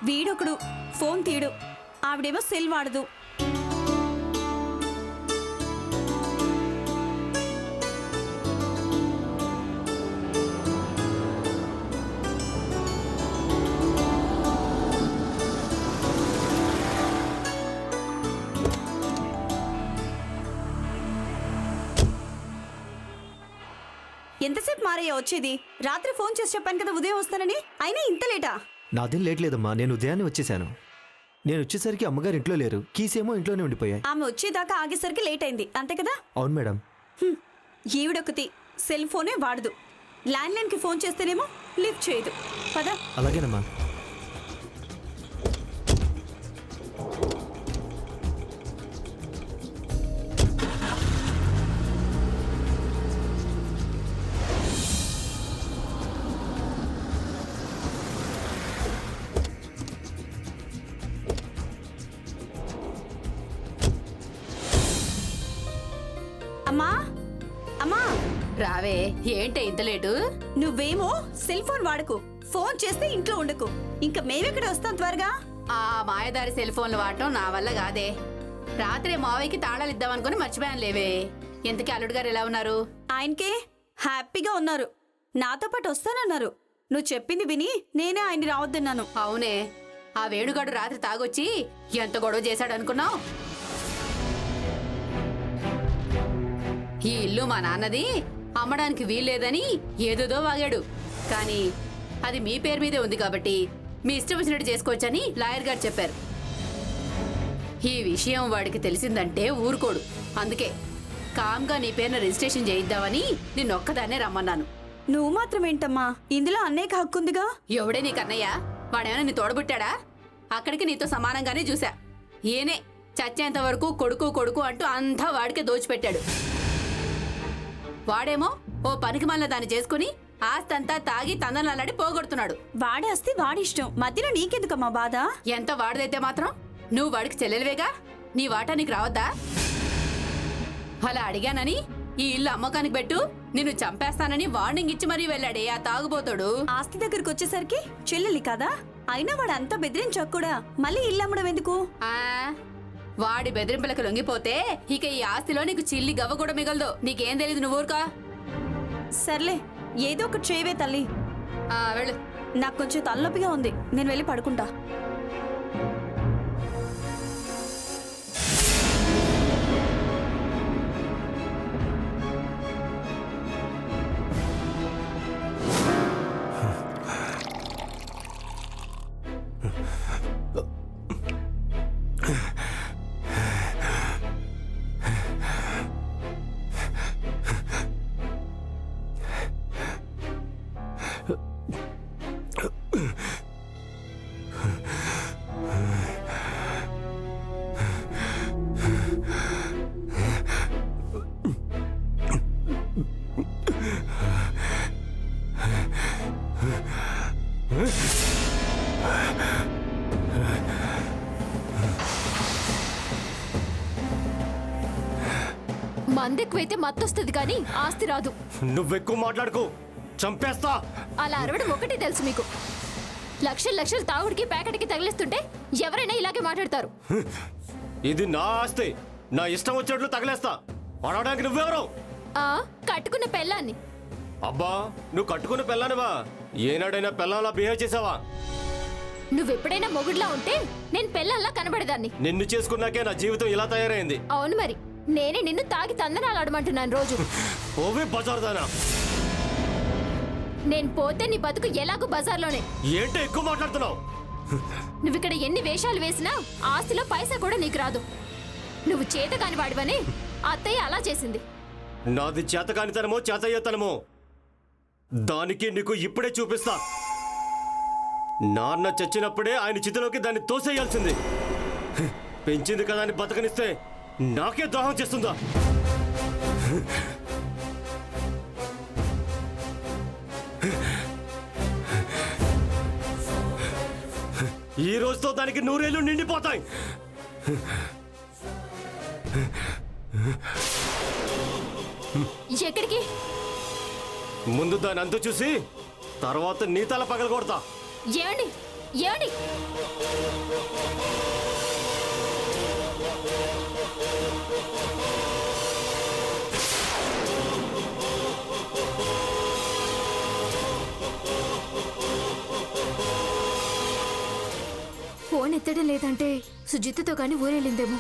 వీడొకడు phone తీయడు, ఆవిడేమో cell వాడదు. ఎంతసేపు మారయ్య వచ్చేది? రాత్రి ఫోన్ చేసి చెప్పాను కదా ఉదయం వస్తానని, అయినా ఇంత లేటా? నాదేం లేట్ లేదమ్మా, నేను ఉదయాన్నే వచ్చేసాను. నేను వచ్చేసరికి అమ్మగారు ఇంట్లో లేరు, కీస్ ఏమో ఇంట్లోనే ఉండిపోయాయి. ఆమె వచ్చేదాకా ఆగేసరికి లేట్ అయింది అంతే కదా? అవును మేడం. ఈవిడొకతి సెల్ ఫోనే వాడదు, ల్యాండ్లైన్కి ఫోన్ చేస్తేనేమో లిఫ్ట్ చేయదు. పద. అలాగేనమ్మా. అమ్మా అమ్మా రావే, ఏంటి ఇంత లేటు? నువ్వేమో సెల్ ఫోన్ వాడకు, ఫోన్ చేస్తే ఇంట్లో ఉండకు. ఇంకా మేమెక్కడ వస్తాం త్వరగా. ఆ మాయదారి సెల్ ఫోన్లు వాడటం నా వల్ల కాదే. రాత్రి మావయ్యకి తాళాలు ఇద్దామనుకుని మర్చిపోయాను లేవే. ఎంతకీ అల్లుడు గారు ఎలా ఉన్నారు? ఆయనకే హ్యాపీగా ఉన్నారు, నాతో పాటు వస్తానన్నారు. నువ్వు చెప్పింది విని నేనే ఆయన్ని రావద్దన్నాను. అవునే, ఆ వేణుగాడు రాత్రి తాగొచ్చి ఎంత గొడవ చేశాడు అనుకున్నావు? ఈ ఇల్లు మా నాన్నది, అమ్మడానికి వీల్లేదని ఏదేదో వాగాడు. కానీ అది మీ పేరు మీదే ఉంది కాబట్టి మీ ఇష్టం వచ్చినట్టు చేసుకోవచ్చని లాయర్ గారు చెప్పారు. ఈ విషయం వాడికి తెలిసిందంటే ఊరుకోడు. అందుకే కామ్గా నీ పేరున రిజిస్ట్రేషన్ చేయిద్దామని నిన్నొక్కదాన్నే రమ్మన్నాను. నువ్వు మాత్రం ఏంటమ్మా, ఇందులో అన్నయ్యకి హక్కుందిగా. ఎవడే నీకు అన్నయ్య? వాడేమైనా నీ తోడబుట్టాడా? అక్కడికి నీతో సమానంగానే చూసా. ఈయనే చచ్చేంత వరకు కొడుకు కొడుకు అంటూ అంతా వాడికే దోచిపెట్టాడు. వాడేమో ఓ పనికి మళ్ళీ దాన్ని చేసుకుని ఆస్తంతా తాగి తందనలాడి పోగొడుతున్నాడు. వాడే వస్తే వాడిష్టం, మధ్యలో నీకెందుకమ్మా బాధ? ఎంత వాడిదైతే మాత్రం నువ్వు వాడికి చెల్లెలివేగా, నీ వాటా నీకు రావద్దా? అలా అడిగానని ఈ ఇల్లు అమ్మకానికి పెట్టు, నిన్ను చంపేస్తానని వార్నింగ్ ఇచ్చి మరీ వెళ్ళాడే ఆ తాగుబోతాడు. ఆస్తి దగ్గరకు వచ్చేసరికి చెల్లెలి కదా, అయినా వాడు అంతా బెదిరించక్కూడా మళ్ళీ ఇల్లు అమ్మడం ఎందుకు? వాడి బెదిరింపులకు లొంగిపోతే ఇక ఈ ఆస్తిలో నీకు చిల్లి గవ్వ కూడా మిగలదు. నీకేం తెలీదు, నువ్వు ఊరుకా. సర్లే, ఏదో ఒకటి చేయవే తల్లి. వెళ్ళు. నాకు కొంచెం తలనొప్పిగా ఉంది, నేను వెళ్ళి పడుకుంటా. మందెక్కువైతే మత్తొస్తుంది కానీ ఆస్తి రాదు. నువ్వెక్కువ మాట్లాడుకో, చంపేస్తా. అలా అరవడం ఒకటి తెలుసు మీకు. లక్షలు లక్షలు తాగుడికి ప్యాకెట్కి తగిలిస్తుంటే ఎవరైనా ఇలాగే మాట్లాడతారు. ఇది నా ఆస్తి, నా ఇష్టం వచ్చినట్లు తగిలేస్తా. అడవడానికి నువ్వెవరు? కట్టుకున్న పెళ్ళాన్ని. అబ్బా, నువ్వు కట్టుకున్న పెళ్ళానివా? ఏనాడైనా పెళ్ళాలా బిహేవ్ చేసావా? నువ్వెప్పుడైనా మొగుడులా ఉంటే నేను పెళ్ళాలా కనబడేదాన్ని. నిన్ను చేసుకున్నాకే నా జీవితం ఇలా తయారైంది. అవును మరి, నేనే నిన్ను తాగి తందనాలు ఆడమంటున్నాను రోజు. ఓవే బజార్దానా, నేను పోతే నీ బతుకు ఎలాగో బజార్లోనే. ఏంటో ఎక్కువ మాట్లాడుతున్నావు? నువ్విక్కడ ఎన్ని వేషాలు వేసినా ఆస్తిలో పైసా కూడా నీకు రాదు. నువ్వు చేతకాని వాడివని అత్తయ్య అలా చేసింది. నాది చేతకానితనమో చేతయ్యతనమో దానికి నీకు ఇప్పుడే చూపిస్తా. నాన్న చచ్చినప్పుడే ఆయన చితిలోకి దాన్ని తోసేయాల్సింది. పెంచింది కదా అని బతకనిస్తే నాకే ద్రోహం చేస్తుందా? ఈ రోజుతో దానికి 100 ఏళ్ళు నిండిపోతాయి. ఎక్కడికి? ముందు దాని అంతు చూసి తర్వాత నీ తల పగలగొడతా. ఏమండి, ఏడి ఫోన్ ఎత్తడం లేదంటే సుజిత్తో కానీ ఊరెళ్ళిందేమో.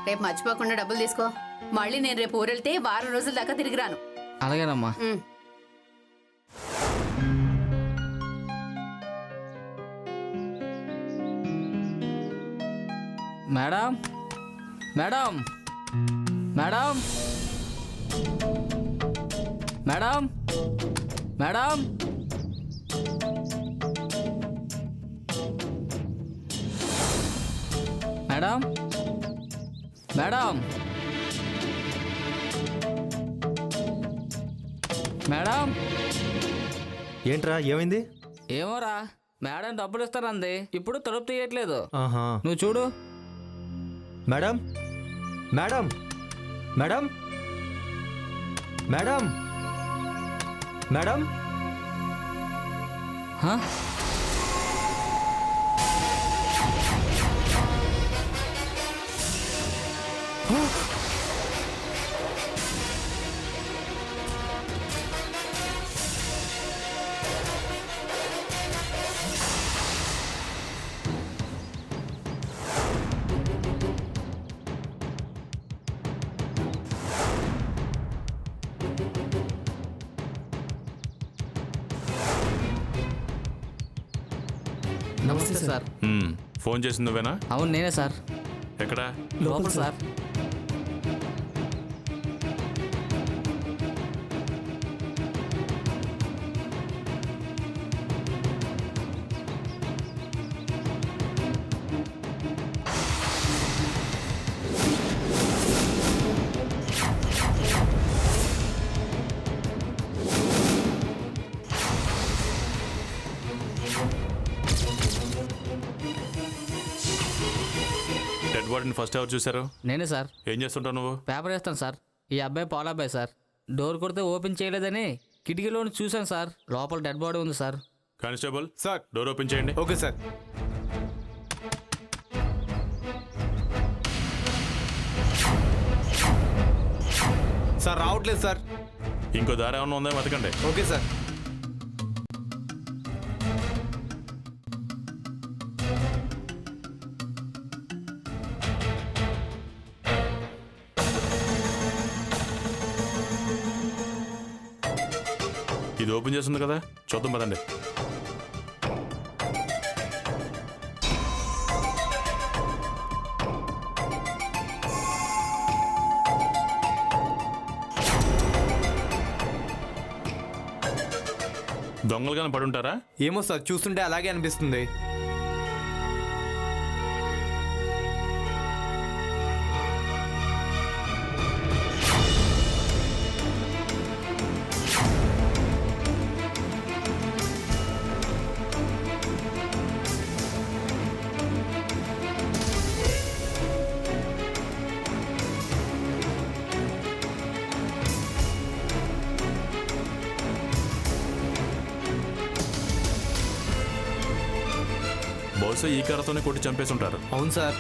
రేపు మర్చిపోకుండా డబ్బులు తీసుకో. మళ్ళీ నేను రేపు ఊరెళ్తే వారం రోజుల దాకా తిరిగి రాను. అలాగేనమ్మా. Madam madam madam madam madam madam madam madam ఏంట్రా ఏమైంది? ఏమోరా, మేడం డబ్బులు ఇస్తానంది, ఇప్పుడు తలుపు తీయట్లేదు. ఆహా. నువ్వు చూడు. Madam madam madam madam madam హా? నమస్తే సార్. ఫోన్ చేసింది నువ్వేనా? అవును నేనే సార్. ఎక్కడా? లోపల సార్. డెడ్ బాడీని ఫస్ట్ ఎవరు చూశారు? నేనే సార్. ఏం చేస్తుంటావు నువ్వు? పేపర్ వేస్తాను సార్. ఈ అబ్బాయి పాలబ్బాయి సార్. డోర్ కొడితే ఓపెన్ చేయలేదని కిటికీలోని చూశాను సార్. లోపల డెడ్ బాడీ ఉంది sir. Constable sir. Door open చేయండి. Okay sir. సార్ రావట్లేదు సార్. ఇంకో దారి ఏమన్నా ఉందా వెతకండి. Okay sir. ఇది ఓపెన్ చేస్తుంది కదా, చూద్దాం పదండి. దొంగలు కానీ పడి ఉంటారా? ఏమో సార్, చూస్తుంటే అలాగే అనిపిస్తుంది. బహుశా ఈ కర్రతోనే కొట్టి చంపేసి ఉంటారు. అవును సార్.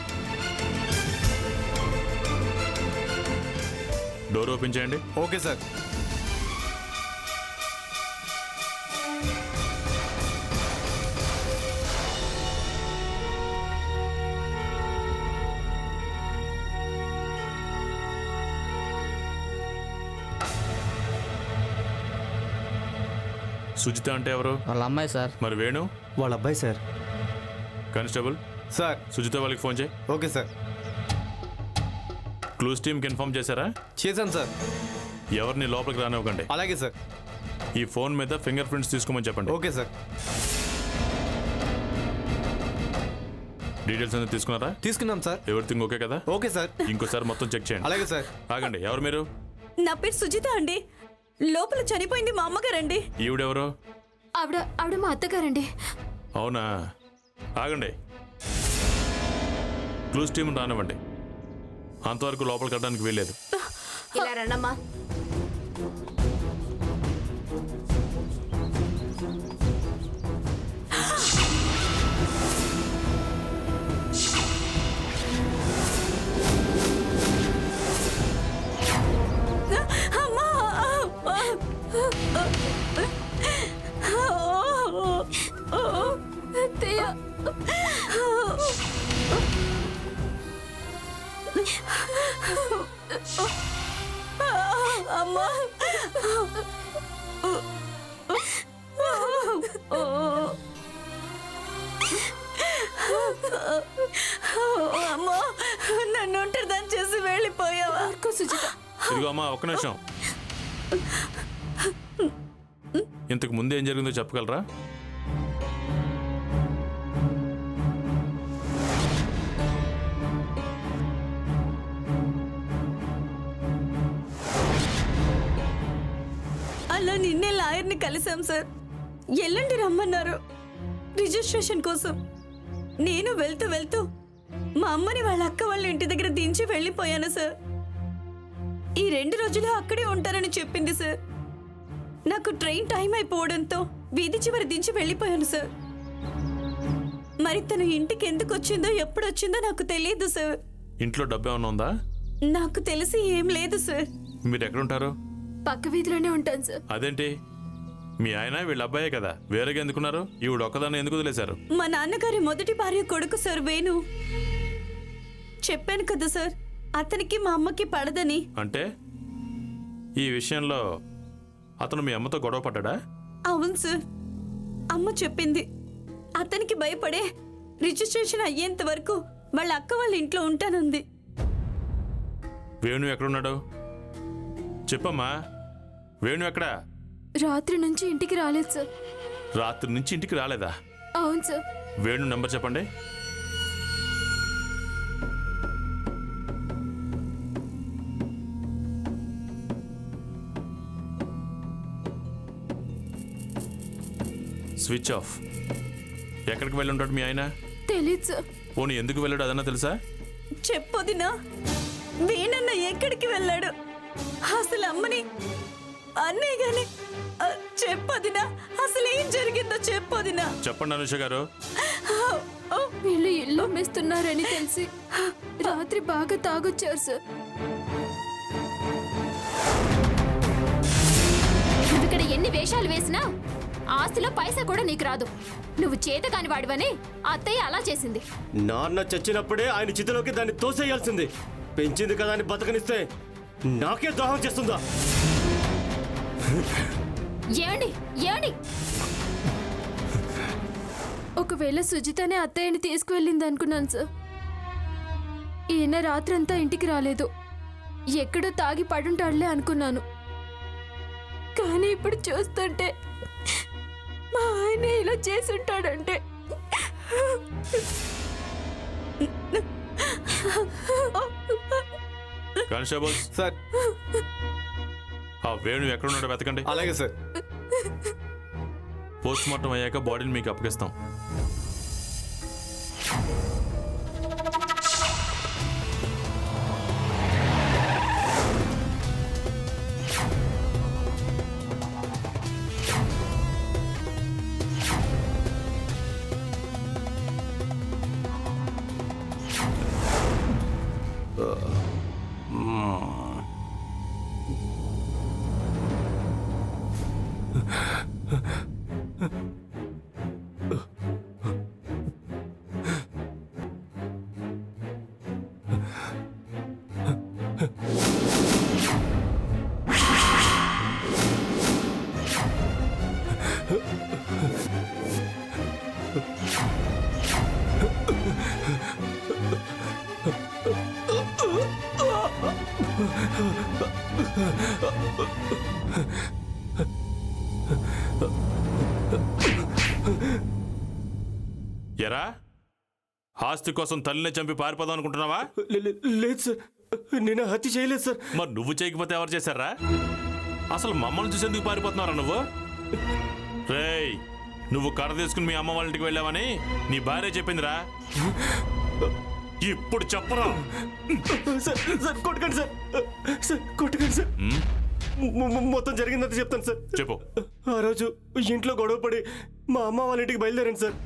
డోర్ ఓపెన్ చేయండి. Okay sir. సుజిత అంటే ఎవరు? వాళ్ళ అమ్మాయి సార్. మరి వేణు? వాళ్ళ అబ్బాయి సార్. Constable sir. సుజిత వాళ్ళకి ఫోన్ చేయి. Okay sir. క్లూస్ టీమ్కి ఇన్ఫార్మ్ చేశారా? చేశాను సార్. ఎవరిని లోపలికి రానివ్వకండి. అలాగే సార్. ఈ ఫోన్ మీద ఫింగర్ ప్రింట్స్ తీసుకోమని చెప్పండి. Okay sir. డీటెయిల్స్ అనేది తీసుకున్నారా? తీసుకున్నాం సార్. ఎవ్రీథింగ్ ఓకే కదా? Okay sir. ఇంకోసారి మొత్తం చెక్ చేయండి. అలాగే సార్. ఆగండి, ఎవరు మీరు? నా పేరు సుజిత అండి. లోపల చనిపోయింది మా అమ్మగారండి. ఈవిడెవరు? ఆవిడ మా అత్తగారండి. అవునా, ఆగండి. క్లూస్ టీమ్ రానివ్వండి. అంతవరకు లోపలికి వెళ్ళడానికి వీల్లేదు. ఇలా రండమ్మా. అమ్మా! అత్తయ్య, అమ్మా! అమ్మా! నన్ను ఒంటరిదాన్ని చేసి వెళ్ళిపోయావా? సుజిత, ఇదిగో అమ్మా, ఒక్క నిమిషం. ఇంతకు ముందు ఏం జరిగిందో చెప్పగలరా? అలా నిన్నే లాయర్ని కలిసాం సార్. ఎల్లుండి రమ్మన్నారు రిజిస్ట్రేషన్ కోసం. నేను వెళ్తూ వెళ్తూ మా అమ్మని వాళ్ళ అక్క వాళ్ళ ఇంటి దగ్గర దించి వెళ్ళిపోయాను సార్. ఈ 2 రోజులు అక్కడే ఉంటారని చెప్పింది సార్. నాకు ట్రైన్ టైం అయిపోవడంతో వీధి చివరి దించి వెళ్ళిపోయాను సార్. మరి తను ఇంటికి ఎందుకు వచ్చిందో ఎప్పుడు వచ్చిందో నాకు తెలియదు సార్. ఇంట్లో డబ్బు ఏమన్నా ఉందా? నాకు తెలిసి ఏం లేదు సార్. మీరు ఎక్కడుంటారు? పక్క వీధిలోనే ఉంటాను సార్. అదేంటి, మీ ఆయన వీళ్ళ అబ్బాయే కదా, వేరేగా ఎందుకున్నారు? ఈవిడ ఒక్కదాన్ని ఎందుకు వదిలేశారు? మా నాన్నగారి మొదటి భార్య కొడుకు సార్ వేణు. చెప్పాను కదా సార్, అతనికి మా అమ్మకి పడదని. అంటే ఈ విషయంలో అతను మీ అమ్మతో గొడవ పడ్డా? అవును సార్, అమ్మ చెప్పింది. అతనికి భయపడే రిజిస్ట్రేషన్ అయ్యేంత వరకు వాళ్ళ అక్క వాళ్ళ ఇంట్లో ఉంటానంది. వేణు ఎక్కడున్నాడు చెప్పమ్మా. వేణు ఎక్కడా? రాత్రి నుంచి ఇంటికి రాలేదు సార్. రాత్రి నుంచి ఇంటికి రాలేదా? అవును సార్. వేణు నెంబర్ చెప్పండి. Switch off. ఎక్కడికి వెళ్ళి ఉంటాడు మీ ఆయన? తెలీదు సార్. పోనీ ఎందుకు వెళ్ళాడు అదన్నా తెలుసా? చెప్పొదినా, వేణన్న ఎక్కడికి వెళ్ళాడు? అసలు అమ్మని అన్నయ్య గాని చెప్పొదినా, అసలు ఏం జరిగిందో చెప్పొదినా. చెప్పండి అనుష గారు. వీళ్ళు ఇల్లు అమ్మేస్తున్నారని తెలిసి రాత్రి బాగా తాగొచ్చారు సార్. నువ్వు ఇక్కడ ఎన్ని వేషాలు వేసినా ఆస్తిలో పైసా కూడా నీకు రాదు. నువ్వు చేతకాని వాడివని అత్తయ్య అలా చేసింది. నాన్న చచ్చినప్పుడే ఆయన చితిలోకి దాన్ని తోసేయాల్సింది. పెంచింది కదా అని బతకనిస్తే నాకే ద్రోహం చేస్తుందా? ఏమండి ఏమండి, ఒకవేళ సుజితనే అత్తయ్యని తీసుకువెళ్ళింది అనుకున్నాను సార్. ఈయన రాత్రంతా ఇంటికి రాలేదు, ఎక్కడో తాగి పడుంటాడులే అనుకున్నాను. కానీ ఇప్పుడు చూస్తుంటే మా ఆయన ఇలా చేసుంటాడంటే కానిస్టేబుల్స్, సార్. ఆ వేణు ఎక్కడున్నాడో వెతకండి. అలాగే సార్. పోస్ట్ మార్టం అయ్యాక బాడీని మీకు అప్పగిస్తాం. ఎరా, ఆస్తి కోసం తల్లినే చంపి పారిపోదాం అనుకుంటున్నావా? లేదు సార్, నేను హత్య చేయలేదు సార్. మరి నువ్వు చేయకపోతే ఎవరు చేశారా? అసలు మమ్మల్ని చూసేందుకు పారిపోతున్నారా నువ్వు? రేయ్ నువ్వు కర్ర తీసుకుని మీ అమ్మ వాళ్ళ ఇంటికి వెళ్ళావని నీ భార్య చెప్పిందిరా. ఇప్పుడు చెప్పరా. సార్ సార్ కొట్టకండి సార్. సార్ కొట్టకండి సార్. మొత్తం జరిగిందంతా చెప్తాను సార్. చెప్పు. ఆ రోజు ఇంట్లో గొడవ పడి మా అమ్మ వాళ్ళ ఇంటికి బయలుదేరండి సార్.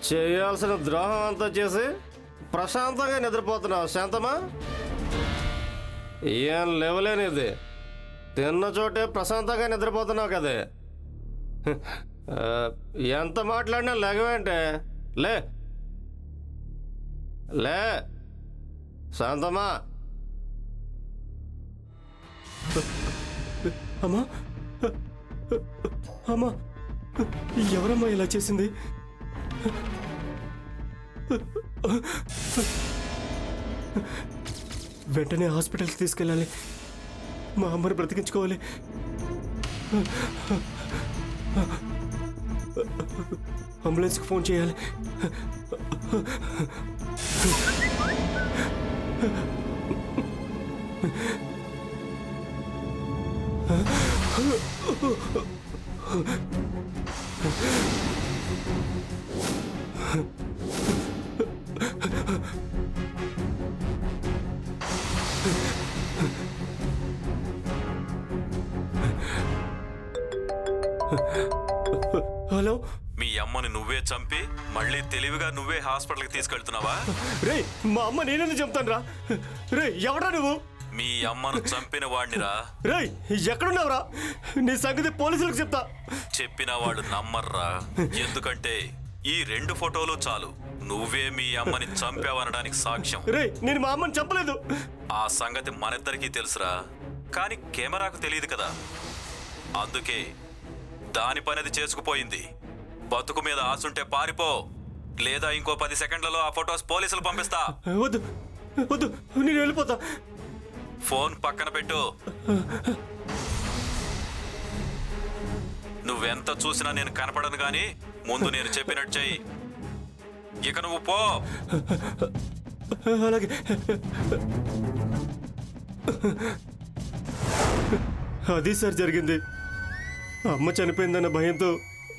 చేయాల్సిన ద్రోహం అంతా చేసి ప్రశాంతంగా నిద్రపోతున్నావు శాంతమా? ఏం లేవలేనిది, తిన్న చోటే ప్రశాంతంగా నిద్రపోతున్నావు కదే. ఎంత మాట్లాడినా లేగవేంటే? లే లే శాంతమా. అమ్మా అమ్మా, ఎవరమ్మా ఇలా చేసింది? వెంటనే హాస్పిటల్కి తీసుకెళ్ళాలి. మా అమ్మని బ్రతికించుకోవాలి. అంబులెన్స్కి ఫోన్ చేయాలి. హలో, మీ అమ్మని నువ్వే చంపి మళ్ళీ తెలివిగా నువ్వే హాస్పిటల్కి తీసుకెళ్తున్నావా? రే మా అమ్మ నేనెందుకు చెప్తాను రా? రే ఎవడా నువ్వు? మీ అమ్మను చంపిన వాడినిరా. రే ఎక్కడున్నావురా? నీ సంగతి పోలీసులకు చెప్తా. చెప్పిన వాళ్ళు నమ్మర్రా. ఎందుకంటే ఈ 2 ఫోటోలు చాలు నువ్వే మీ అమ్మని చంపావనడానికి సాక్ష్యం. రే నేను మా అమ్మని చంపలేదు. ఆ సంగతి మనిద్దరికీ తెలుసురా, కానీ కెమెరాకు తెలియదు కదా. అందుకే దాని పనిది చేసుకుపోయింది. బతుకు మీద ఆసుంటే పారిపో, లేదా ఇంకో 10 సెకండ్లలో ఆ ఫొటోస్ పోలీసులు పంపిస్తా. వద్దు వద్దు, నేను వెళ్ళిపోతా. ఫోన్ పక్కన పెట్టు. నువ్వెంత చూసినా నేను కనపడను గాని ముందు నేను చెప్పినట్టు చెయ్యి. ఇక నువ్వు పో. అలాగే. అది సార్ జరిగింది. అమ్మ చనిపోయిందన్న భయంతో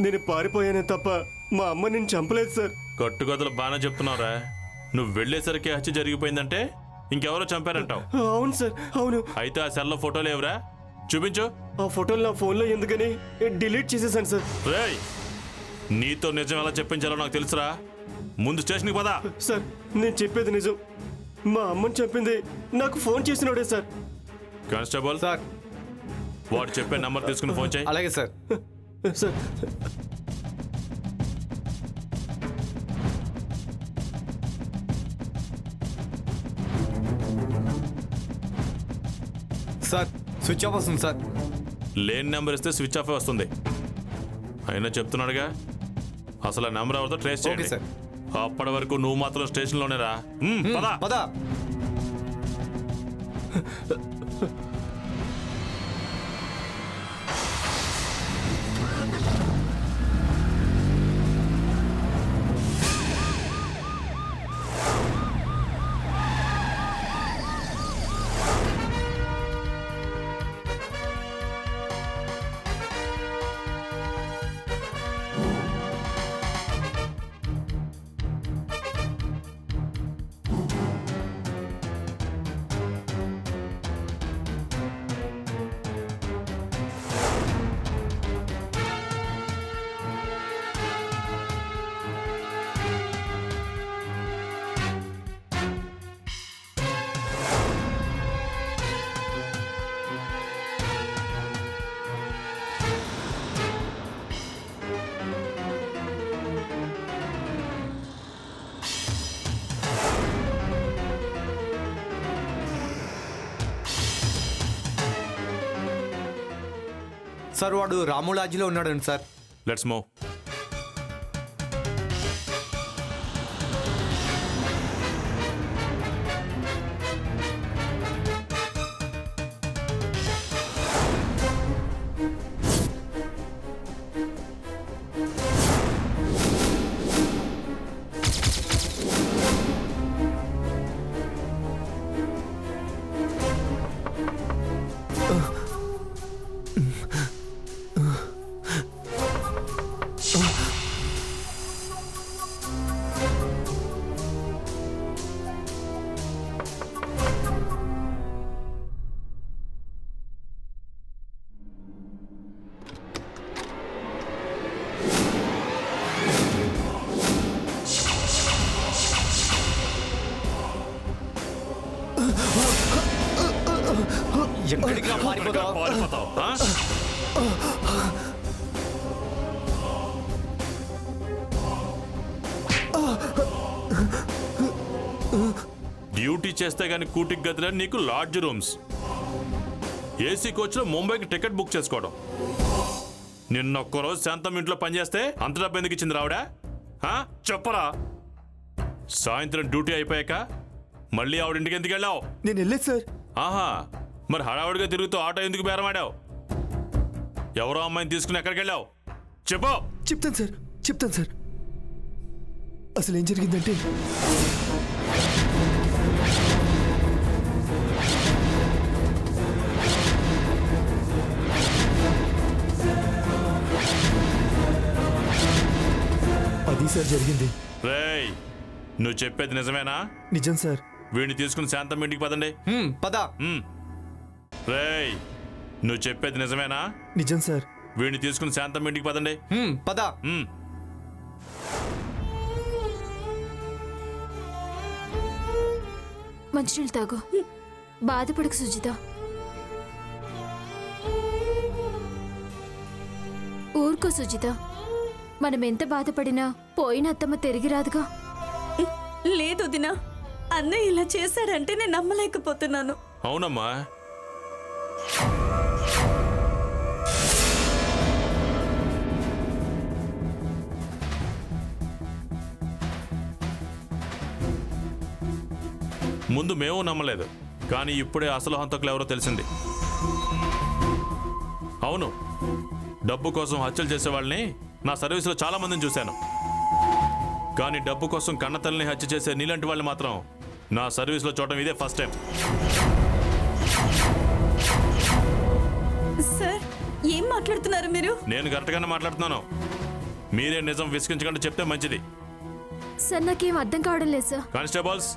నేను పారిపోయానే తప్ప మా అమ్మ నేను చంపలేదు సార్. కట్టుకథలు బాగానే చెప్తున్నావురా. నువ్వు వెళ్ళేసరికి హత్య జరిగిపోయిందంటే ఇంకెవరో చంపారంటావు. అవును సార్, అవును. అయితే ఆ సెల్లో ఫోటోలు ఎవరా? చూపించు. ఆ ఫోటోలు నా ఫోన్లో ఎందుకని డిలీట్ చేసేసాను సార్. రేయ్ నీతో నిజం ఎలా చెప్పించాలో నాకు తెలుసురా. ముందు స్టేషన్కి పదా. సార్ నేను చెప్పేది నిజం. మా అమ్మని చంపింది నాకు ఫోన్ చేసినోడే సార్. Constable sir. వాడు చెప్పే నంబర్ తీసుకుని ఫోన్ చేయి. అలాగే sir. Sir sir switch off వస్తుంది సార్. లేని నెంబర్ ఇస్తే స్విచ్ ఆఫ్ వస్తుంది. అయినా చెప్తున్నాడుగా, అసలు ఆ నెంబర్ ఎవరితో ట్రేస్ ఓకే చేయండి. సార్. అప్పటి వరకు నువ్వు మాత్రం స్టేషన్లోనే రా. పదా. పదా. సార్ వాడు రాములాజీలో ఉన్నాడండి సార్. Let's move. ఎక్కడికి రా పారిపోతావు? పారిపోతావు ఆ? డ్యూటీ చేస్తే గానీ కూటికి గదిలే నీకు లాడ్జ్ రూమ్స్, ఏసీ కోచ్లో ముంబైకి టికెట్ బుక్ చేసుకోవడం. నిన్న ఒక్కరోజు శాంతం ఇంట్లో పనిచేస్తే అంత డబ్బు ఎందుకు ఇచ్చింది రావుడా? చెప్పరా. సాయంత్రం డ్యూటీ అయిపోయాక మళ్ళీ ఆవిడింటికి ఎందుకు వెళ్ళావు? నేను వెళ్ళలేదు సార్. ఆహా, మరి హడావుడిగా తిరుగుతూ ఆటో ఎందుకు బేరమాడావు? ఎవరో అమ్మాయిని తీసుకుని ఎక్కడికి వెళ్ళావు చెప్పు. చెప్తాను సార్. అసలు ఏం జరిగిందంటే, అది సార్ జరిగింది. రేయ్, నువ్వు చెప్పేది నిజమేనా? నిజం సార్. వీడిని తీసుకుని శాంతం ఇంటికి పదండి. పద. రేయ్, నువ్వు చెప్పేది నిజమేనా? నిజం సార్. వీడిని తీసుకుని శాంతం ఇంటికి పదండి. పద. మంచినీళ్ళు తాగు. బాధపడకు సుజిత. ఊరుకో సుజిత. మనం ఎంత బాధపడినా పోయిన అత్తమ్మ తిరిగి రాదుగా. లేదు దినా, అన్నయ్య ఇలా చేశాడంటే నేను నమ్మలేకపోతున్నాను. అవునమ్మా, ముందు మేము నమ్మలేదు, కానీ ఇప్పుడే అసలు హంతకులు ఎవరో తెలిసింది. అవును, డబ్బు కోసం హత్యలు చేసే వాళ్ళని నా సర్వీసులో చాలా మందిని చూశాను, కానీ డబ్బు కోసం కన్నతల్లిని హత్య చేసే నీలాంటి వాళ్ళు మాత్రం నా సర్వీస్లో చూడటం ఇదే ఫస్ట్ టైం. సార్, ఏం మాట్లాడుతున్నారు మీరు? నేను కరెక్ట్గానే మాట్లాడుతున్నాను. మీరే నిజం విసిగించకుండా చెప్తే మంచిది. సార్, నాకేం అర్థం కావడం లేదు సార్. కానిస్టేబుల్స్,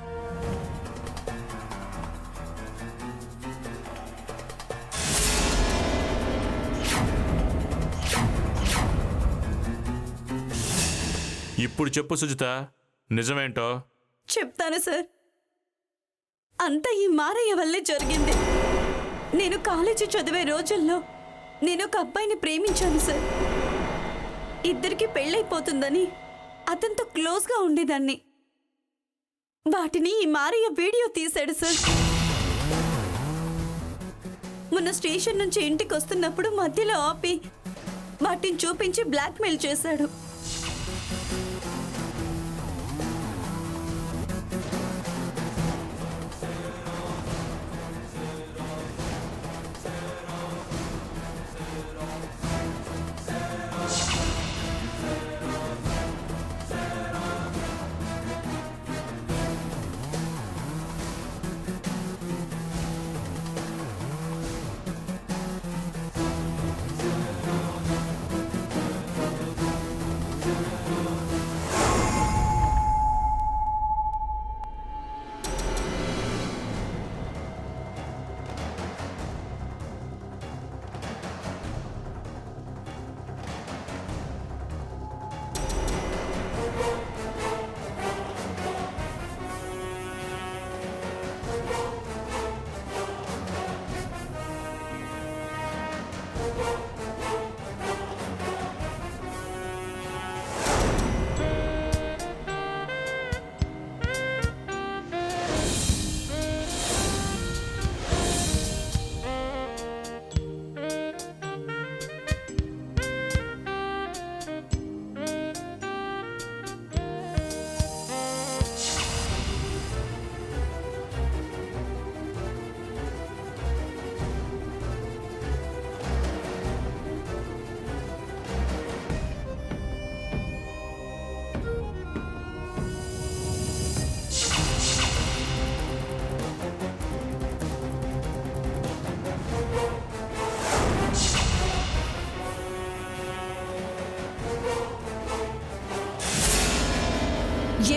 ఇప్పుడు చెప్పు సుజిత, నిజమేంటో. చెప్తాను సార్. అంతా ఈ మారయ్య వల్లే జరిగింది. నేను కాలేజీ చదివే రోజుల్లో నేను ఒక అబ్బాయిని ప్రేమించాను సార్. ఇద్దరికి పెళ్ళైపోతుందని అతనితో క్లోజ్గా ఉండేదాన్ని. వాటిని ఈ మారయ్య వీడియో తీశాడు సార్. మొన్న స్టేషన్ నుంచి ఇంటికి వస్తున్నప్పుడు మధ్యలో ఆపి వాటిని చూపించి బ్లాక్మెయిల్ చేశాడు.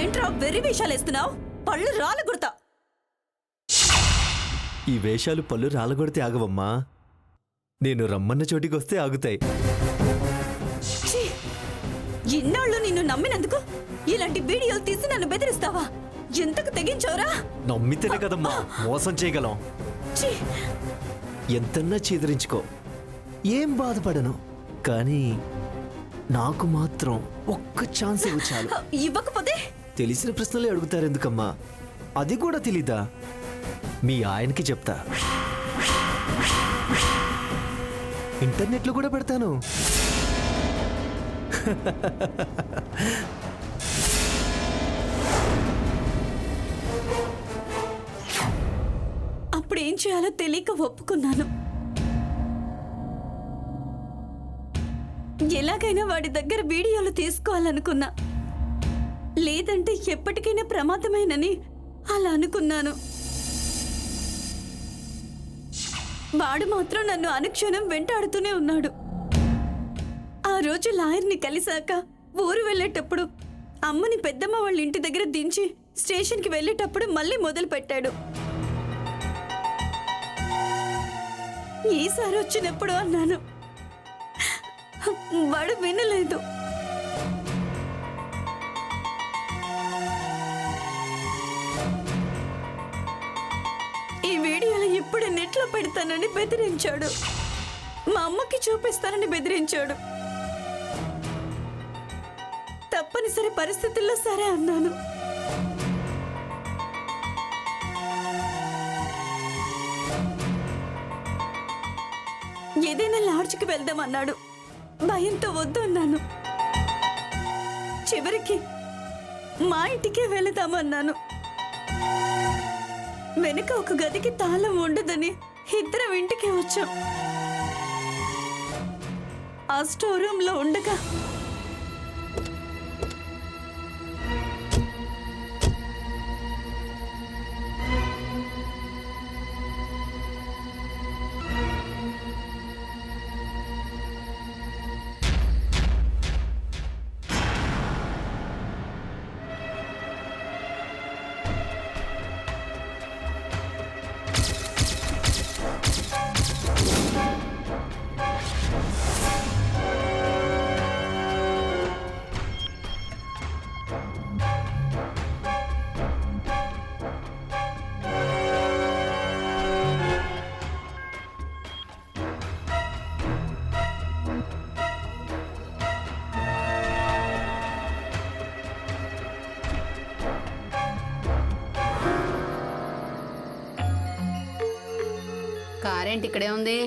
ఏంట్రా వెర్రి వేషాలు వేస్తున్నావు? పళ్ళు రాలగొడతా. ఈ వేషాలు పళ్ళు రాలగొడితే ఆగవమ్మా. నేను రమ్మన్న చోటికి వస్తే ఆగుతాయి. ఇన్నాళ్ళు నిన్ను నమ్మినందుకు ఇలాంటి వీడియోలు తీసి నన్ను బెదిరిస్తావా? ఎంతకు తెగించవరా? నమ్మితేనే కదమ్మా మోసం చేయగలం. ఎంతన్నా చీదరించుకో, ఏం బాధపడను. కానీ నాకు మాత్రం ఒక్క ఛాన్స్ ఇవ్వు చాలు. ఇవ్వకపోతే తెలిసిన ప్రశ్నలే అడుగుతారు ఎందుకమ్మా? అది కూడా తెలీదా? మీ ఆయనకి చెప్తా, ఇంటర్నెట్లో కూడా పెడతాను. అప్పుడు ఏం చేయాలో తెలియక ఒప్పుకున్నాను. ఎలాగైనా వాడి దగ్గర వీడియోలు తీసుకోవాలనుకున్నా, లేదంటే ఎప్పటికైనా ప్రమాదమేనని అలా అనుకున్నాను. వాడు మాత్రం నన్ను అనుక్షణం వెంటాడుతూనే ఉన్నాడు. ఆ రోజు లాయర్ని కలిశాక ఊరు వెళ్ళేటప్పుడు అమ్మని పెద్దమ్మ వాళ్ళ ఇంటి దగ్గర దించి స్టేషన్కి వెళ్ళేటప్పుడు మళ్ళీ మొదలు పెట్టాడు. ఈసారి వచ్చినప్పుడు అన్నాను, వాడు వినలేదు. ఈ వీడియోలు ఇప్పుడు నెట్లో పెడతానని బెదిరించాడు. మా అమ్మకి చూపిస్తానని బెదిరించాడు. తప్పనిసరి పరిస్థితుల్లో సరే అన్నాను. ఏదైనా లాడ్జ్కి వెళ్దామన్నాడు. భయంతో వద్దు అన్నాను. చివరికి మా ఇంటికే వెళదామన్నాను. వెనుక ఒక గదికి తాళం ఉండదని ఇద్దరం ఇంటికి వచ్చాం. ఆ స్టోర్ రూమ్ లో ఉండగా కారేంటి ఇక్కడే ఉంది?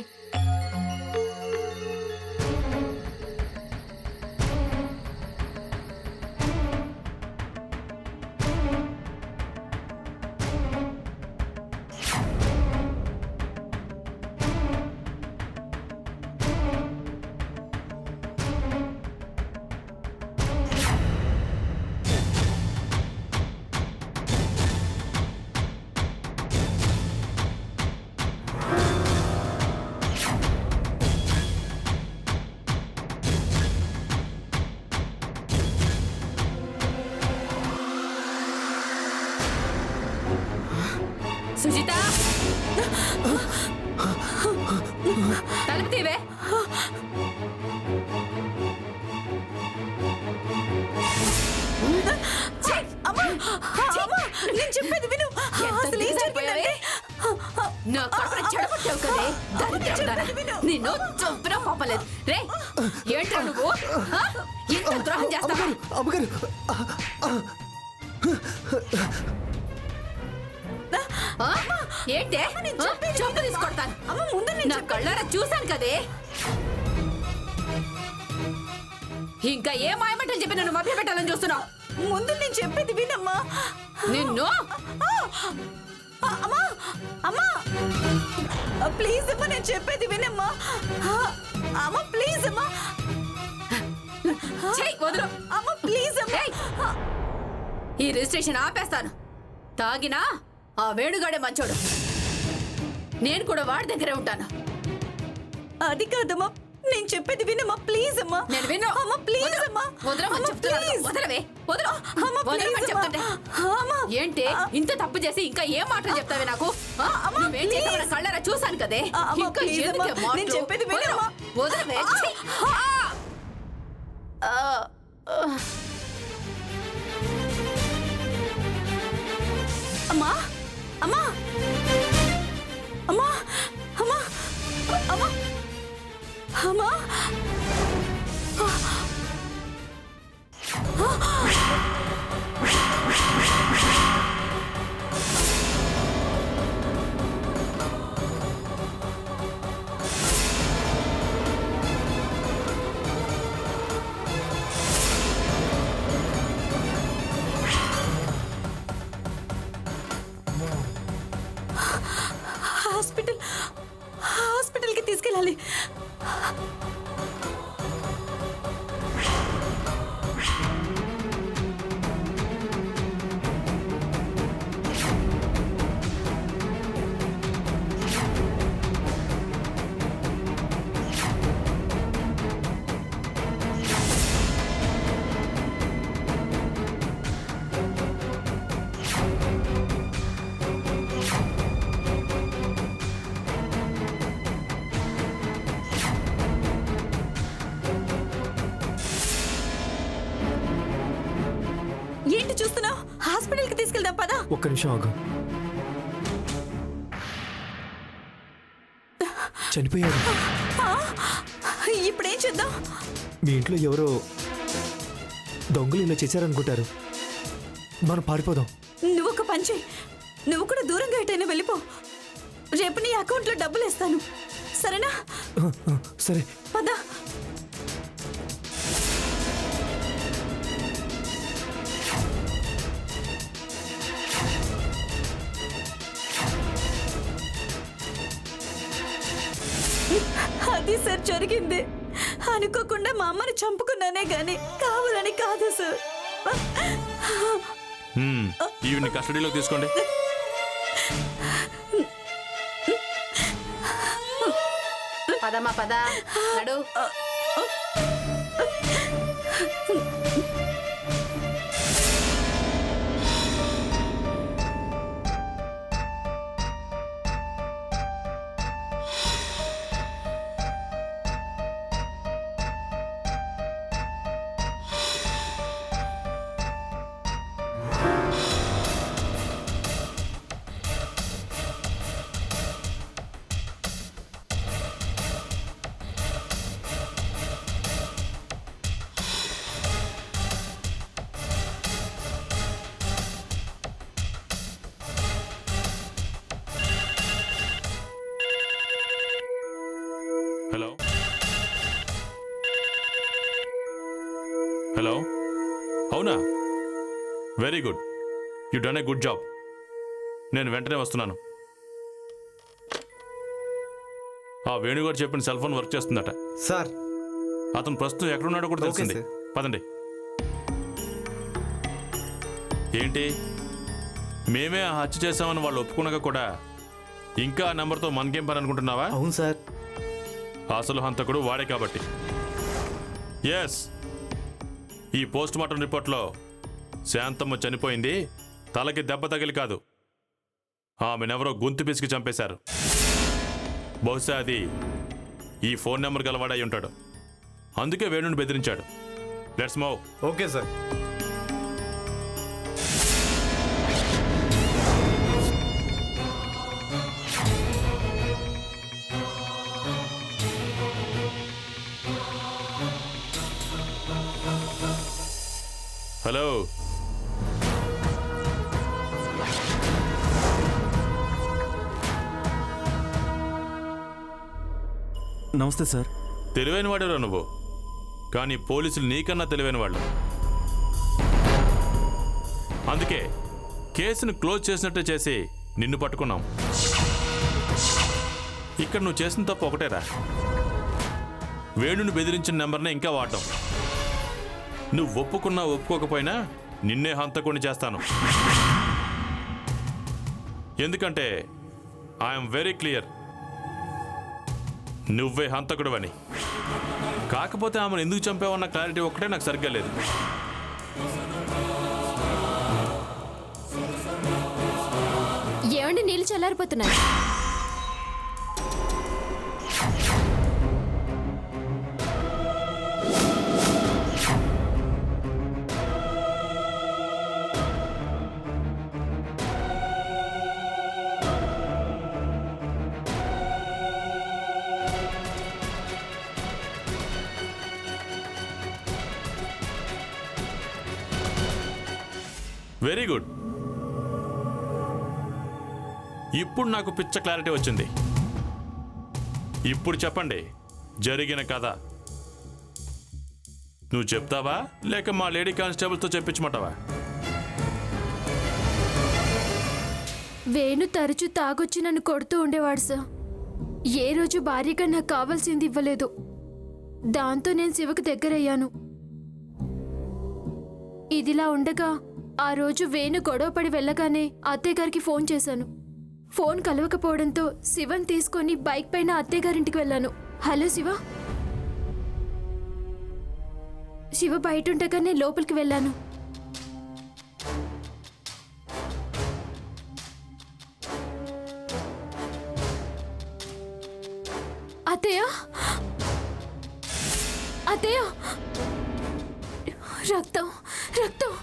సుజిత, తలుపు తీవే. నేను చెప్పేది విను. అసలు ఏం జరిగిందంటే నా కడుపున చెడగొట్టావు కదే దరిద్రం. నిన్ను చంపినా పాపలేదు రే. ఏంట్రా నువ్వు ఇంత ద్రోహం చేస్తావా? అమ్మగారు, ఏంటే చంపు తీసుకొడతాను. నా కళ్ళారా చూశాను కదే. ఇంకా ఏ మాయమంటని చెప్పి నన్ను మభ్య పెట్టాలని చూస్తున్నావు? ముందు నేను చెప్పేది వినమ్మా. నిన్ను అమ్మా అమ్మా ప్లీజ్ అమ్మా, నేను చెప్పేది వినమ్మా. అమ్మా ప్లీజ్ అమ్మా. వదలు అమ్మా ప్లీజ్ అమ్మా. ఈ రిజిస్ట్రేషన్ ఆపేస్తాను. తాగినా ఆ వేణుగాడే మంచోడు. నేను కూడా వాడి దగ్గరే ఉంటాను. అది కాదమ్మా, నేను చెప్పేది వినమ్మా ప్లీజ్ అమ్మా. నేను విను. అమ్మా ప్లీజ్ అమ్మా. వదలమని చెప్తున్నాను. వదలవే, వదలు. వదలమని చెప్తుంటే ఏంటి ఇంత తప్పు చేసి ఇంకా ఏం మాటలు చెప్తావే నాకు? నువ్వేం చేస్తావు నా కళ్ళారా చూశాను కదే. ఇంకా ఎందుకే మాటలు? నేను చెప్పేది వినమ్మా. వదలవే. అమ్మా అమ్మా అమ్మా అమ్మా అమ్మా హాస్పిటల్కి తీసుకెళ్ళాలి. ఏంటి చూస్తున్నావు? హాస్పిటల్కి తీసుకెళ్దాం పదా. ఒక్క నిమిషం ఆగు. చనిపోయారు. ఇప్పుడేం చేద్దాం? మీ ఇంట్లో ఎవరో దొంగలు ఇలా చేశారనుకుంటారు. మనం పారిపోదాం. నువ్వు ఒక పని చెయ్యి, నువ్వు కూడా దూరంగా ఎటైనా వెళ్ళిపో. రేపు నీ అకౌంట్లో డబ్బులు వేస్తాను, సరేనా? సరే పదా. అది సార్ జరిగింది. అనుకోకుండా మా అమ్మని చంపుకున్నానే గాని కావాలని కాదు సార్. ఈవిని కస్టడీలోకి తీసుకోండి. పదమ్మా పద, నడు. హలో హలో, అవునా? Very good, you done a good job. నేను వెంటనే వస్తున్నాను. ఆ వేణుగారు చెప్పిన సెల్ ఫోన్ వర్క్ చేస్తుందట. సార్ అతను ప్రస్తుతం ఎక్కడున్నాడో కూడా ఓకే తెలిసింది. సార్. పదండి. ఏంటి, మేమే ఆ హత్య చేశామని వాళ్ళు ఒప్పుకున్నాక కూడా ఇంకా ఆ నెంబర్తో మనకేం పని అనుకుంటున్నావా? అవును సార్. అసలు హంతకుడు వాడే కాబట్టి. ఎస్, ఈ పోస్ట్ మార్టం రిపోర్ట్లో శాంతమ్మ చనిపోయింది తలకి దెబ్బ తగిలి కాదు, ఆమెనెవరో గొంతు పిసికి చంపేశారు. బహుశా అది ఈ ఫోన్ నెంబర్ గలవాడై ఉంటాడు. అందుకే వేణుని బెదిరించాడు. Let's move. Okay sir. Hello, నమస్తే సార్. తెలివైన వాడేరా నువ్వు, కానీ పోలీసులు నీకన్నా తెలివైన వాళ్ళు. అందుకే కేసును క్లోజ్ చేసినట్టే చేసి నిన్ను పట్టుకున్నాం. ఇక్కడ నువ్వు చేసిన తప్పు ఒకటేరా, వేణుని బెదిరించిన నెంబర్నే ఇంకా వాడటం. నువ్వు ఒప్పుకున్నా ఒప్పుకోకపోయినా నిన్నే హంతకుని చేస్తాను. ఎందుకంటే ఐఎమ్ వెరీ క్లియర్, నువ్వే హంతకుడు అని. కాకపోతే ఆమెను ఎందుకు చంపావన్న క్లారిటీ ఒక్కటే నాకు సరిగ్గా లేదు. ఏమండి, నీళ్ళు చల్లారిపోతున్నాయి. Very good. ఇప్పుడు నాకు పిచ్చ క్లారిటీ వచ్చింది. ఇప్పుడు చెప్పండి జరిగిన కథ. నువ్వు చెప్తావా లేక మా లేడీ కానిస్టేబుల్తో చెప్పించమంటావా? వేణు తరచూ తాగొచ్చి నన్ను కొడుతూ ఉండేవాడు సార్. ఏ రోజు భార్యగా నాకు కావాల్సింది ఇవ్వలేదు. దాంతో నేను శివకు దగ్గరయ్యాను. ఇదిలా ఉండగా ఆ రోజు వేణు గొడవపడి వెళ్ళగానే అత్తయ్య గారికి ఫోన్ చేశాను. ఫోన్ కలవకపోవడంతో శివన్ తీసుకొని బైక్ పైన అత్తయ్య గారింటికి వెళ్ళాను. హలో శివ. శివ బయట ఉండగా నేను లోపలికి వెళ్ళాను. అత్తయ్య, అత్తయ్య, రక్తం, రక్తం.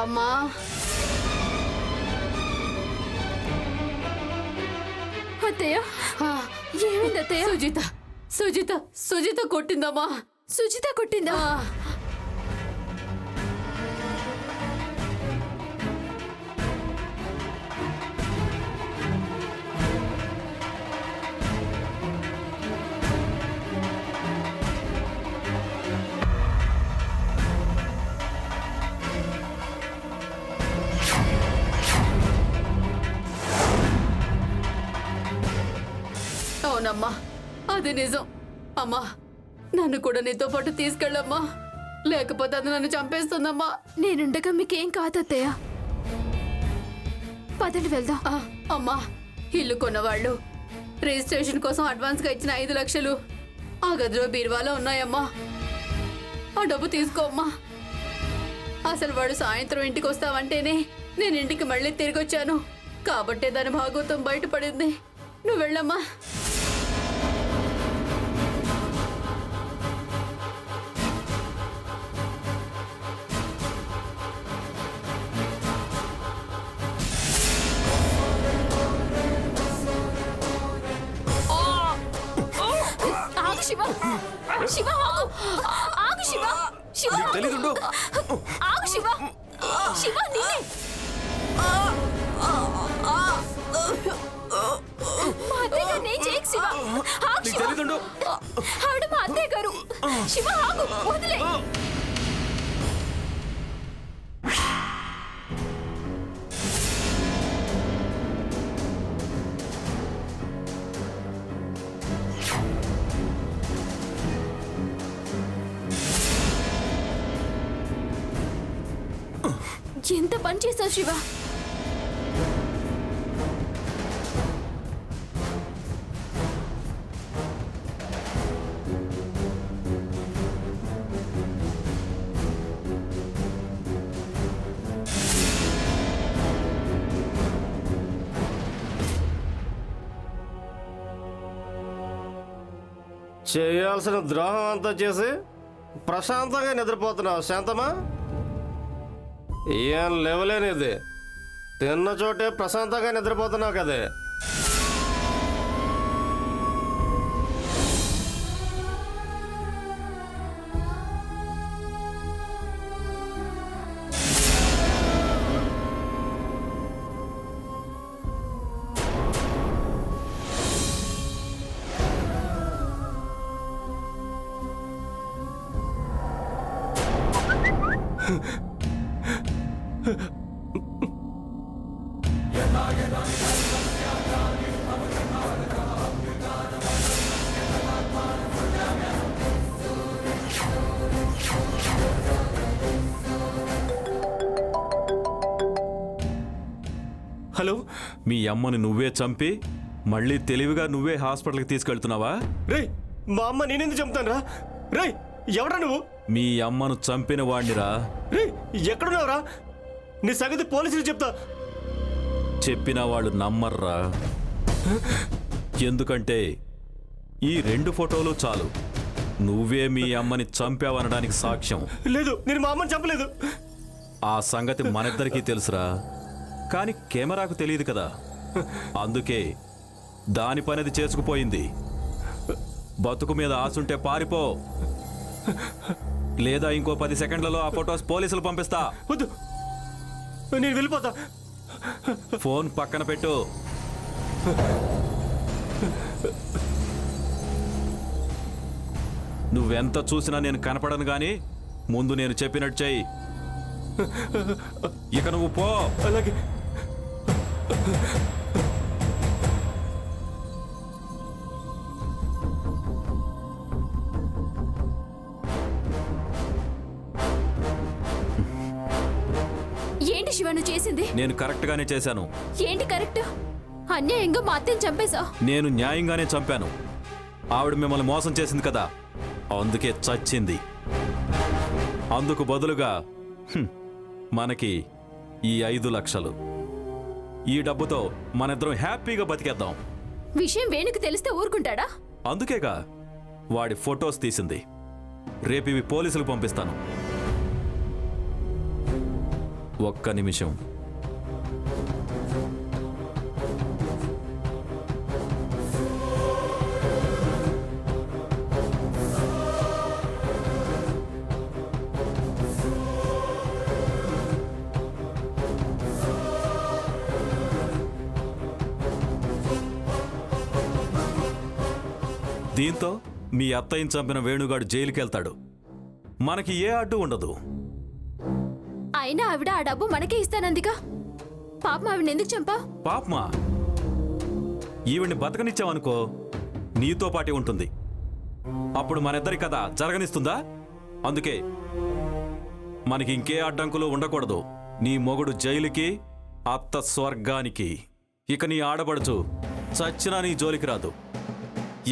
అమ్మా, అత్తయ్య, ఏమైంది అత్తయ్య? సుజిత సుజిత సుజిత కొట్టిందమ్మా. సుజిత కొట్టిందా? అవునమ్మా, అది నిజం. అమ్మా, నన్ను కూడా నీతో పాటు తీసుకెళ్ళమ్మా, లేకపోతే అది నన్ను చంపేస్తుందమ్మా. నేనుండగా మీకేం కాదు అత్తయ్య. పదండి వెళ్దాం. అమ్మా, ఇల్లు కొన్నవాళ్ళు రిజిస్ట్రేషన్ కోసం అడ్వాన్స్గా ఇచ్చిన 5 లక్షలు ఆ గదిలో బీరువాలో ఉన్నాయమ్మా. ఆ డబ్బు తీసుకోమ్మా. అసలు వాడు సాయంత్రం ఇంటికి వస్తావంటేనే నేను ఇంటికి మళ్ళీ తిరిగి వచ్చాను కాబట్టే దాని భాగవతం బయటపడింది. నువ్వు వెళ్ళమ్మా. శివ, శివ ఆగు, ఆగు శివ, శివ తెలీదుండు. ఆగు శివ, శివ నేనే. మా అత్తయ్య గారు నేను చేయకు శివ. ఆగు శివ. తెలీదుండు. ఆవిడ మా అత్తయ్య గారు. శివ ఆగు, వదిలే. ఎంత పని చేశావు శివ. చేయాల్సిన ద్రోహం అంతా చేసి ప్రశాంతంగా నిద్రపోతున్నావు శాంతమా? ఏం లేవలేనిది. తిన్న చోటే ప్రశాంతంగా నిద్రపోతున్నావు కదే. హలో, మీ అమ్మని నువ్వే చంపి మళ్ళీ తెలివిగా నువ్వే హాస్పిటల్కి తీసుకెళ్తున్నావా? రే మా అమ్మ నేనెందుకు చంపుతాను రా? రే ఎవడా నువ్వు? మీ అమ్మను చంపిన వాడినిరా. రే ఎక్కడున్నావురా? నీ సంగతి పోలీసులు చెప్తా. చెప్పిన వాళ్ళు నమ్మర్రా. ఎందుకంటే ఈ 2 ఫోటోలు చాలు నువ్వే మీ అమ్మని చంపావనడానికి సాక్ష్యం. లేదు, నేను మా అమ్మని చంపలేదు. ఆ సంగతి మనిద్దరికీ తెలుసురా, కానీ కెమెరాకు తెలియదు కదా. అందుకే దాని పనిది చేసుకుపోయింది. బతుకు మీద ఆశుంటే పారిపో. లేదా ఇంకో 10 సెకండ్లలో ఆ ఫొటోస్ పోలీసులు పంపిస్తా. వద్దు, నేను వెళ్ళిపోతా. ఫోన్ పక్కన పెట్టు. నువ్వెంత చూసినా నేను కనపడను గాని ముందు నేను చెప్పినట్టు చెయ్యి. ఇక నువ్వు పో. అలాగే. ఏంటి శివ నువ్వు చేసింది? నేను కరెక్ట్ గానే చేశాను. ఏంటి కరెక్ట్? అన్యాయంగా మా అత్తని చంపేశా. నేను న్యాయంగానే చంపాను. ఆవిడ మిమ్మల్ని మోసం చేసింది కదా, అందుకే చచ్చింది. అందుకు బదులుగా మనకి ఈ 5 లక్షలు. ఈ డబ్బుతో మనిద్దరం హ్యాపీగా బతికేద్దాం. విషయం వేణుకు తెలిస్తే ఊరుకుంటాడా? అందుకేగా వాడి ఫొటోస్ తీసింది. రేపు ఇవి పోలీసులకు పంపిస్తాను. ఒక్క నిమిషం. దీంతో మీ అత్తయ్యని చంపిన వేణుగాడు జైలుకి వెళ్తాడు. మనకి ఏ అడ్డు ఉండదు. అయినా ఆవిడ ఆ డబ్బు మనకే ఇస్తానందిగా. పాపం ఆవిడ ఎందుకు చంపా? పాపమా? ఈవిడ్ని బతకనిచ్చావనుకో నీతో పాటే ఉంటుంది. అప్పుడు మనిద్దరి కథ జరగనిస్తుందా? అందుకే మనకి ఇంకే అడ్డంకులు ఉండకూడదు. నీ మొగుడు జైలుకి, అత్త స్వర్గానికి. ఇక నీ ఆడపడుచు చచ్చినా నీ జోలికి రాదు.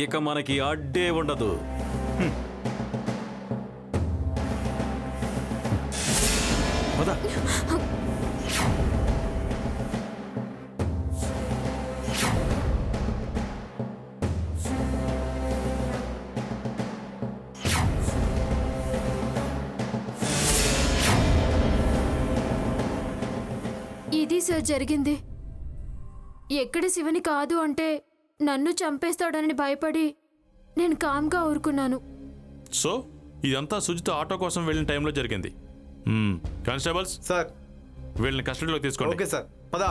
ఇక మనకి అడ్డే ఉండదు. పద. ఇది సార్ జరిగింది. ఎక్కడ శివని కాదు అంటే నన్ను చంపేస్తాడని భయపడి నేను కామ్గా ఊరుకున్నాను. సో ఇదంతా సుజిత ఆటో కోసం వెళ్ళిన టైంలో జరిగింది. Constables sir. వీళ్ళని కస్టడీలోకి తీసుకోండి. ఓకే సార్, పదా.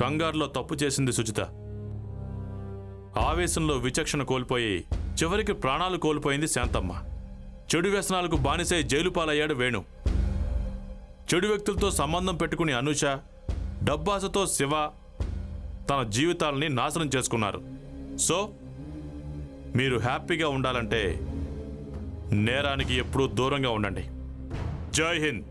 కంగారులో తప్పు చేసింది సుజిత. ఆవేశంలో విచక్షణ కోల్పోయి చివరికి ప్రాణాలు కోల్పోయింది శాంతమ్మ. చెడు వ్యసనాలకు బానిసై జైలు పాలయ్యాడు వేణు. చెడు వ్యక్తులతో సంబంధం పెట్టుకుని అనూష, డబ్బాసతో శివ తన జీవితాలని నాశనం చేసుకున్నారు. సో మీరు హ్యాపీగా ఉండాలంటే నేరానికి ఎప్పుడూ దూరంగా ఉండండి. జై హింద్.